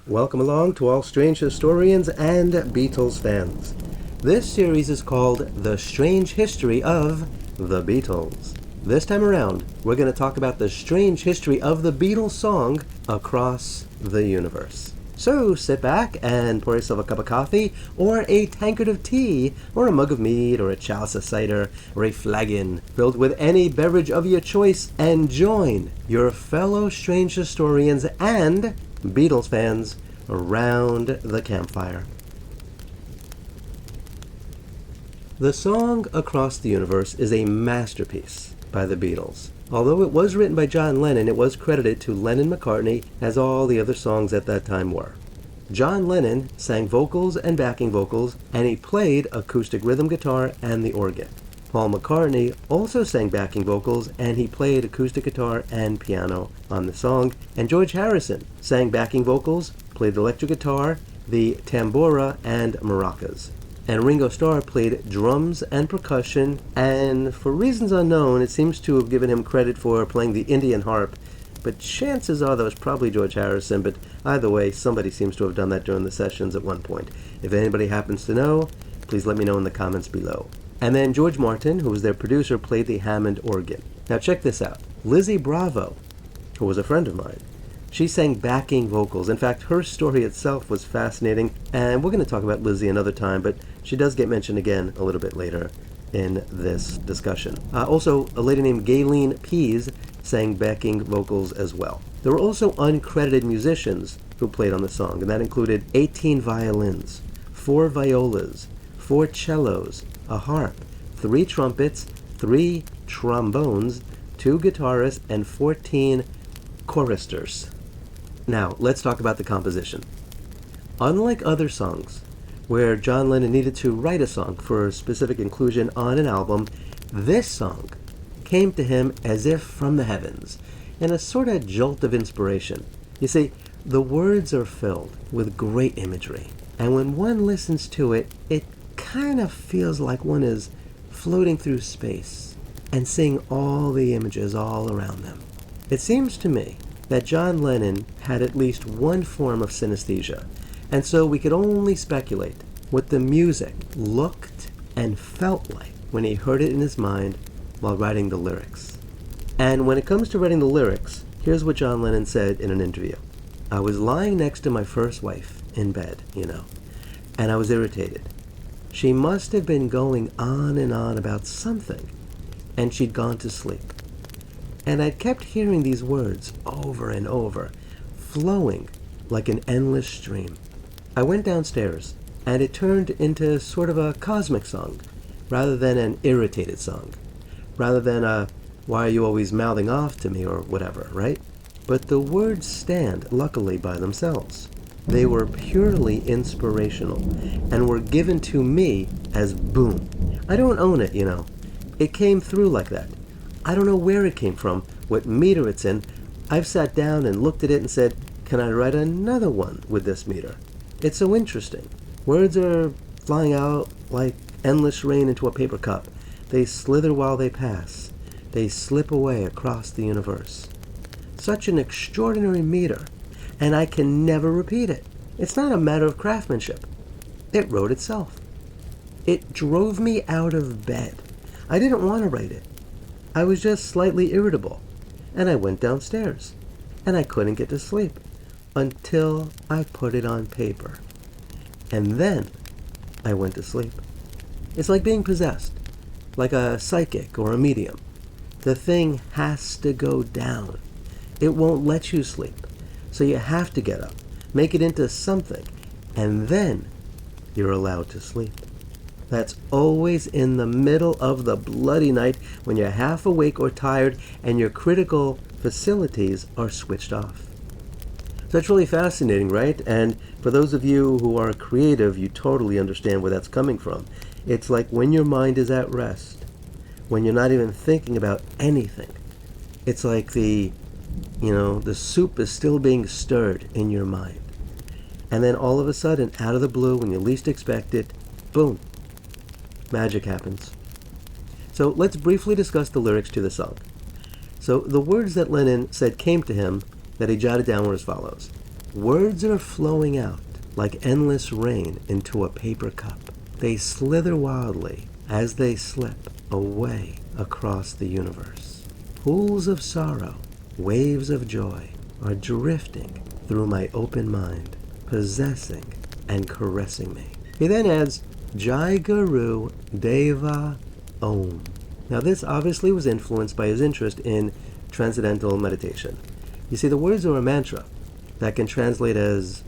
Welcome along to all strange historians and Beatles fans. This series is called The Strange History of the Beatles. This time around, we're going to talk about the strange history of the Beatles song Across the Universe. So sit back and pour yourself a cup of coffee, or a tankard of tea, or a mug of mead, or a chalice of cider, or a flagon filled with any beverage of your choice, and join your fellow strange historians and Beatles fans around the campfire. The song Across the Universe is a masterpiece by the Beatles. Although it was written by John Lennon, it was credited to Lennon-McCartney, as all the other songs at that time were. John Lennon sang vocals and backing vocals, and he played acoustic rhythm guitar and the organ. Paul McCartney also sang backing vocals, and he played acoustic guitar and piano on the song. And George Harrison sang backing vocals, played electric guitar, the tambora, and maracas. And Ringo Starr played drums and percussion, and for reasons unknown, it seems to have given him credit for playing the Indian harp, but chances are that was probably George Harrison, but either way, somebody seems to have done that during the sessions at one point. If anybody happens to know, please let me know in the comments below. And then George Martin, who was their producer, played the Hammond organ. Now check this out. Lizzie Bravo, who was a friend of mine, she sang backing vocals. In fact, her story itself was fascinating, and we're going to talk about Lizzie another time, but she does get mentioned again a little bit later in this discussion. Also, a lady named Gayleen Pease sang backing vocals as well. There were also uncredited musicians who played on the song, and that included 18 violins, 4 violas, 4 cellos, a harp, 3 trumpets, 3 trombones, 2 guitarists, and 14 choristers. Now, let's talk about the composition. Unlike other songs, where John Lennon needed to write a song for specific inclusion on an album, this song came to him as if from the heavens, in a sort of jolt of inspiration. You see, the words are filled with great imagery, and when one listens to it, it kind of feels like one is floating through space and seeing all the images all around them. It seems to me that John Lennon had at least one form of synesthesia, and so we could only speculate what the music looked and felt like when he heard it in his mind while writing the lyrics. And when it comes to writing the lyrics, here's what John Lennon said in an interview. I was lying next to my first wife in bed, and I was irritated. She must have been going on and on about something, and she'd gone to sleep. And I'd kept hearing these words over and over, flowing like an endless stream. I went downstairs, and it turned into sort of a cosmic song, rather than an irritated song, rather than a, why are you always mouthing off to me, or whatever, right? But the words stand, luckily, by themselves. They were purely inspirational, and were given to me as boom. I don't own it, It came through like that. I don't know where it came from, what meter it's in. I've sat down and looked at it and said, can I write another one with this meter? It's so interesting. Words are flying out like endless rain into a paper cup. They slither while they pass. They slip away across the universe. Such an extraordinary meter, and I can never repeat it. It's not a matter of craftsmanship. It wrote itself. It drove me out of bed. I didn't want to write it. I was just slightly irritable, and I went downstairs, and I couldn't get to sleep until I put it on paper. And then I went to sleep. It's like being possessed, like a psychic or a medium. The thing has to go down. It won't let you sleep, so you have to get up, make it into something, and then you're allowed to sleep. That's always in the middle of the bloody night when you're half awake or tired and your critical facilities are switched off. So it's really fascinating, right? And for those of you who are creative, you totally understand where that's coming from. It's like when your mind is at rest, when you're not even thinking about anything. It's like the soup is still being stirred in your mind. And then all of a sudden, out of the blue, when you least expect it, boom, magic happens. So let's briefly discuss the lyrics to the song. So the words that Lennon said came to him that he jotted down were as follows. Words are flowing out like endless rain into a paper cup. They slither wildly as they slip away across the universe. Pools of sorrow, waves of joy are drifting through my open mind, possessing and caressing me. He then adds, Jai Guru Deva Om. Now this obviously was influenced by his interest in transcendental meditation. You see, the words are a mantra that can translate as,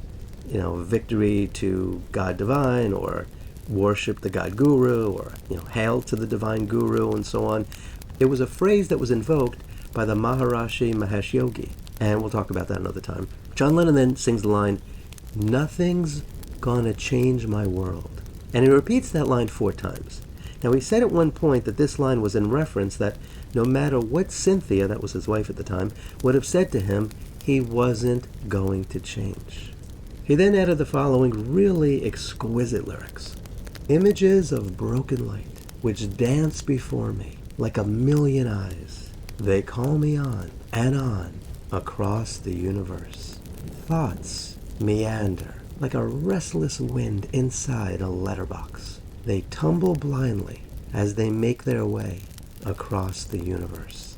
victory to God divine, or worship the God guru, or, hail to the divine guru, and so on. It was a phrase that was invoked by the Maharishi Mahesh Yogi, and we'll talk about that another time. John Lennon then sings the line, nothing's gonna change my world. And he repeats that line 4 times. Now, he said at one point that this line was in reference that no matter what Cynthia, that was his wife at the time, would have said to him, he wasn't going to change. He then added the following really exquisite lyrics. Images of broken light, which dance before me like a million eyes. They call me on and on across the universe. Thoughts meander like a restless wind inside a letterbox. They tumble blindly as they make their way across the universe.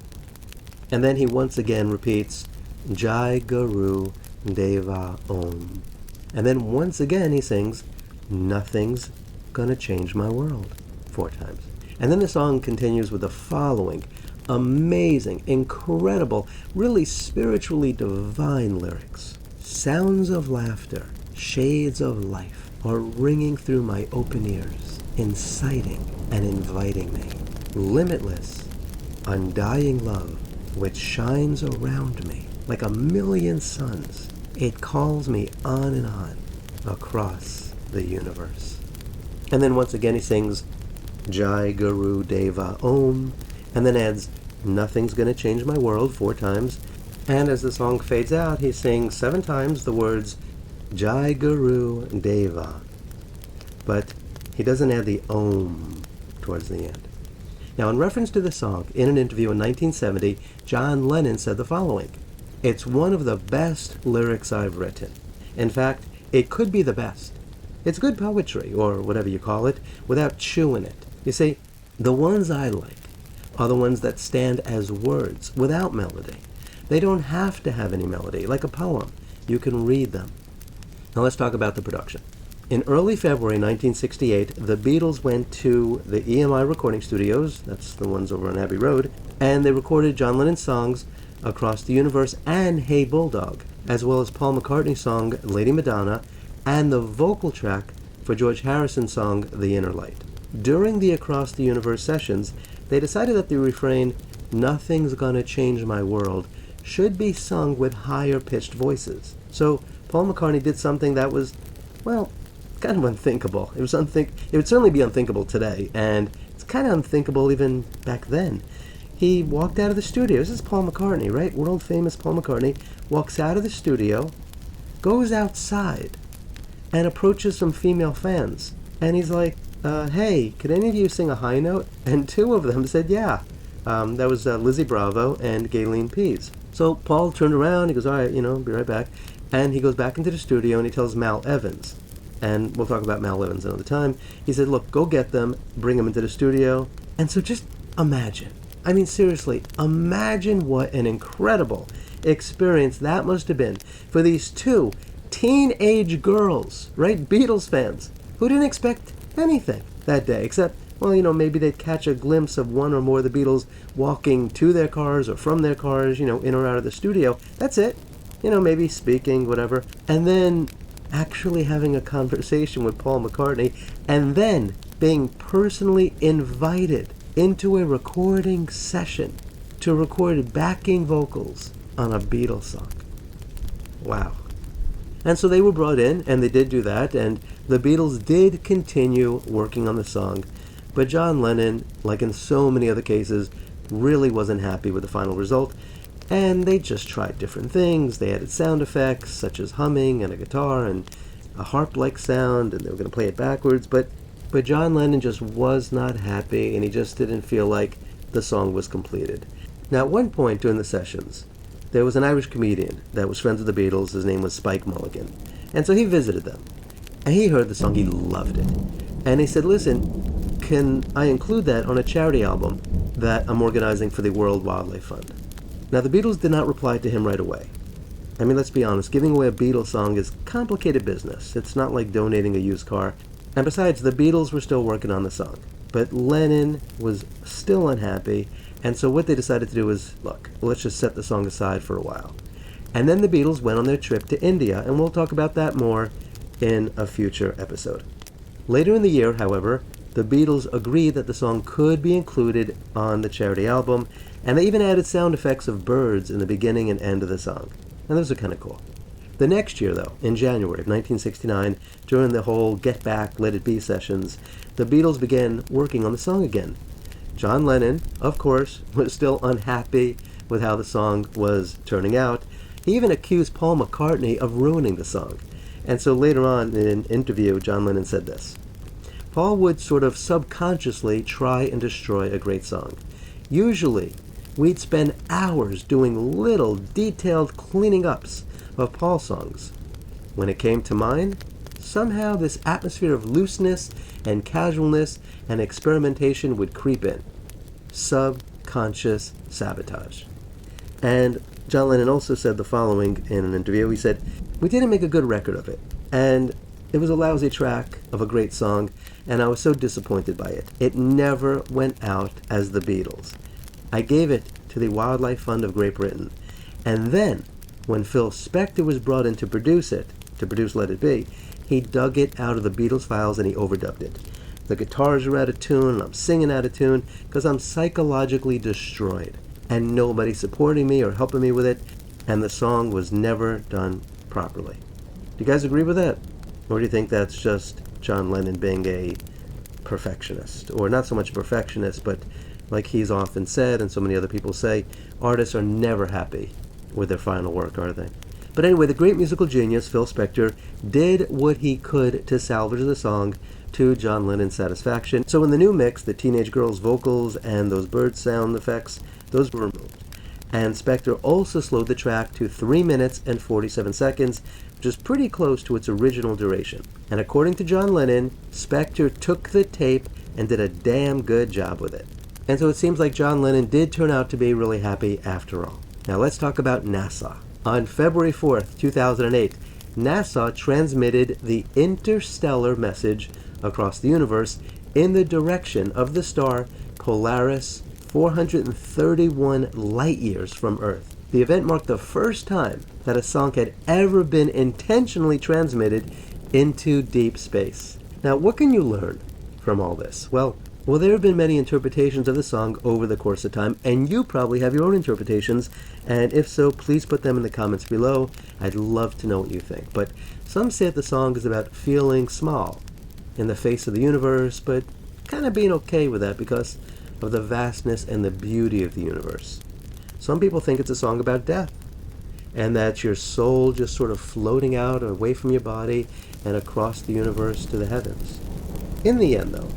And then he once again repeats, Jai Guru Deva Om. And then once again he sings, nothing's gonna change my world, 4 times. And then the song continues with the following amazing, incredible, really spiritually divine lyrics. Sounds of laughter, shades of life are ringing through my open ears, inciting and inviting me. Limitless, undying love, which shines around me like a million suns. It calls me on and on across the universe. And then once again he sings, Jai Guru Deva Om, and then adds, nothing's gonna change my world 4 times. And as the song fades out, he sings 7 times the words, Jai Guru Deva. But he doesn't add the Om towards the end. Now, in reference to the song, in an interview in 1970, John Lennon said the following, it's one of the best lyrics I've written. In fact, it could be the best. It's good poetry, or whatever you call it, without chewing it. You see, the ones I like are the ones that stand as words, without melody. They don't have to have any melody, like a poem. You can read them. Now let's talk about the production. In early February 1968, the Beatles went to the EMI recording studios, that's the ones over on Abbey Road, and they recorded John Lennon's songs Across the Universe and Hey Bulldog, as well as Paul McCartney's song Lady Madonna, and the vocal track for George Harrison's song The Inner Light. During the Across the Universe sessions, they decided that the refrain, nothing's gonna change my world, should be sung with higher pitched voices. So Paul McCartney did something that was, well, kind of unthinkable. It would certainly be unthinkable today, and it's kind of unthinkable even back then. He walked out of the studio. This is Paul McCartney, right? World famous Paul McCartney walks out of the studio, goes outside, and approaches some female fans. And he's like, hey, could any of you sing a high note? And 2 of them said, yeah. That was Lizzie Bravo and Gayleen Pease. So Paul turned around, he goes, all right, be right back. And he goes back into the studio and he tells Mal Evans, and we'll talk about Mal Evans another time. He said, look, go get them, bring them into the studio. And so just imagine, seriously, imagine what an incredible experience that must have been for these 2 teenage girls, right? Beatles fans, who didn't expect anything that day, except, well, maybe they'd catch a glimpse of one or more of the Beatles walking to their cars or from their cars, in or out of the studio. That's it. Maybe speaking, whatever. And then actually having a conversation with Paul McCartney, and then being personally invited into a recording session to record backing vocals on a Beatles song. Wow. And so they were brought in, and they did do that, and the Beatles did continue working on the song, but John Lennon, like in so many other cases, really wasn't happy with the final result, and they just tried different things. They added sound effects, such as humming and a guitar and a harp-like sound, and they were going to play it backwards, but John Lennon just was not happy, and he just didn't feel like the song was completed. Now, at one point during the sessions, there was an Irish comedian that was friends with the Beatles. His name was Spike Mulligan. And so he visited them. And he heard the song. He loved it. And he said, listen, can I include that on a charity album that I'm organizing for the World Wildlife Fund? Now, the Beatles did not reply to him right away. I mean, let's be honest, giving away a Beatles song is complicated business. It's not like donating a used car. And besides, the Beatles were still working on the song. But Lennon was still unhappy, and so what they decided to do was, look, let's just set the song aside for a while. And then the Beatles went on their trip to India, and we'll talk about that more in a future episode. Later in the year, however, the Beatles agreed that the song could be included on the charity album, and they even added sound effects of birds in the beginning and end of the song. And those are kind of cool. The next year, though, in January of 1969, during the whole Get Back, Let It Be sessions, the Beatles began working on the song again. John Lennon, of course, was still unhappy with how the song was turning out. He even accused Paul McCartney of ruining the song. And so later on in an interview, John Lennon said this: Paul would sort of subconsciously try and destroy a great song. Usually, we'd spend hours doing little detailed cleaning ups of Paul's songs. When it came to mine, somehow this atmosphere of looseness and casualness and experimentation would creep in. Subconscious sabotage. And John Lennon also said the following in an interview. He said, we didn't make a good record of it, and it was a lousy track of a great song, and I was so disappointed by it. It never went out as the Beatles. I gave it to the Wildlife Fund of Great Britain, and then when Phil Spector was brought in to produce Let It Be, he dug it out of the Beatles files and he overdubbed it. The guitars are out of tune, and I'm singing out of tune because I'm psychologically destroyed, and nobody's supporting me or helping me with it, and the song was never done properly. Do you guys agree with that? Or do you think that's just John Lennon being a perfectionist? Or not so much a perfectionist, but like he's often said, and so many other people say, artists are never happy with their final work, are they? But anyway, the great musical genius, Phil Spector, did what he could to salvage the song to John Lennon's satisfaction. So in the new mix, the teenage girl's vocals and those bird sound effects, those were removed. And Spector also slowed the track to 3 minutes and 47 seconds, which is pretty close to its original duration. And according to John Lennon, Spector took the tape and did a damn good job with it. And so it seems like John Lennon did turn out to be really happy after all. Now let's talk about NASA. On February 4th, 2008, NASA transmitted the interstellar message across the universe in the direction of the star Polaris, 431 light years from Earth. The event marked the first time that a song had ever been intentionally transmitted into deep space. Now, what can you learn from all this? Well, there have been many interpretations of the song over the course of time, and you probably have your own interpretations, and if so, please put them in the comments below. I'd love to know what you think. But some say that the song is about feeling small in the face of the universe, but kind of being okay with that because of the vastness and the beauty of the universe. Some people think it's a song about death, and that your soul just sort of floating out away from your body and across the universe to the heavens. In the end, though,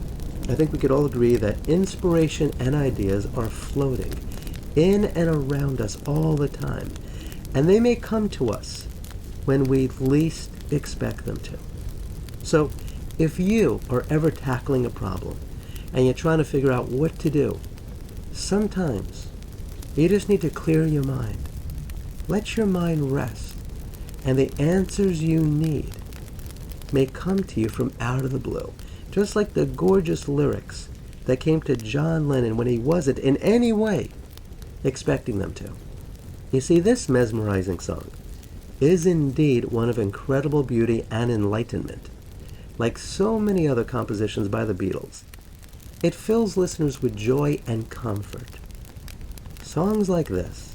I think we could all agree that inspiration and ideas are floating in and around us all the time, and they may come to us when we least expect them to. So, if you are ever tackling a problem and you're trying to figure out what to do, sometimes you just need to clear your mind. Let your mind rest, and the answers you need may come to you from out of the blue. Just like the gorgeous lyrics that came to John Lennon when he wasn't in any way expecting them to. You see, this mesmerizing song is indeed one of incredible beauty and enlightenment. Like so many other compositions by the Beatles, it fills listeners with joy and comfort. Songs like this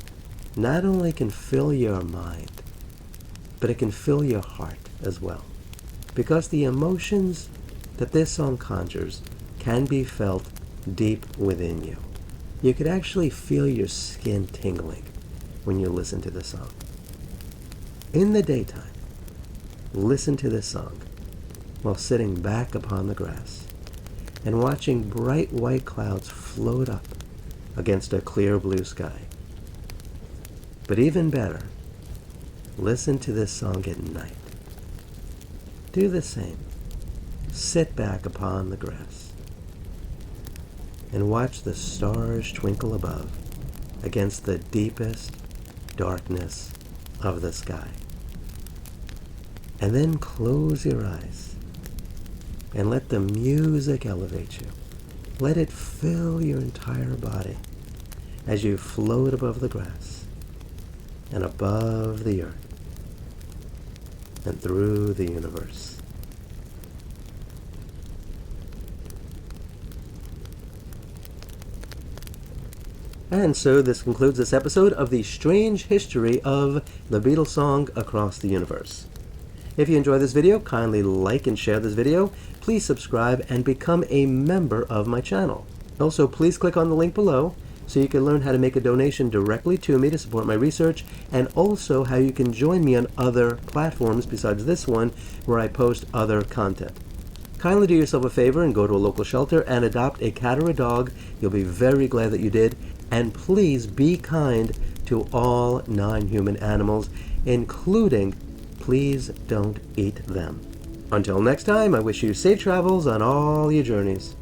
not only can fill your mind, but it can fill your heart as well. Because the emotions that this song conjures can be felt deep within you. You could actually feel your skin tingling when you listen to the song. In the daytime, listen to this song while sitting back upon the grass and watching bright white clouds float up against a clear blue sky. But even better, listen to this song at night. Do the same. Sit back upon the grass and watch the stars twinkle above against the deepest darkness of the sky. And then close your eyes and let the music elevate you. Let it fill your entire body as you float above the grass and above the earth and through the universe. And so this concludes this episode of the strange history of the Beatles song Across the Universe. If you enjoyed this video, kindly like and share this video. Please subscribe and become a member of my channel. Also, please click on the link below so you can learn how to make a donation directly to me to support my research, and also how you can join me on other platforms besides this one where I post other content. Kindly do yourself a favor and go to a local shelter and adopt a cat or a dog. You'll be very glad that you did. And please be kind to all non-human animals, including please don't eat them. Until next time, I wish you safe travels on all your journeys.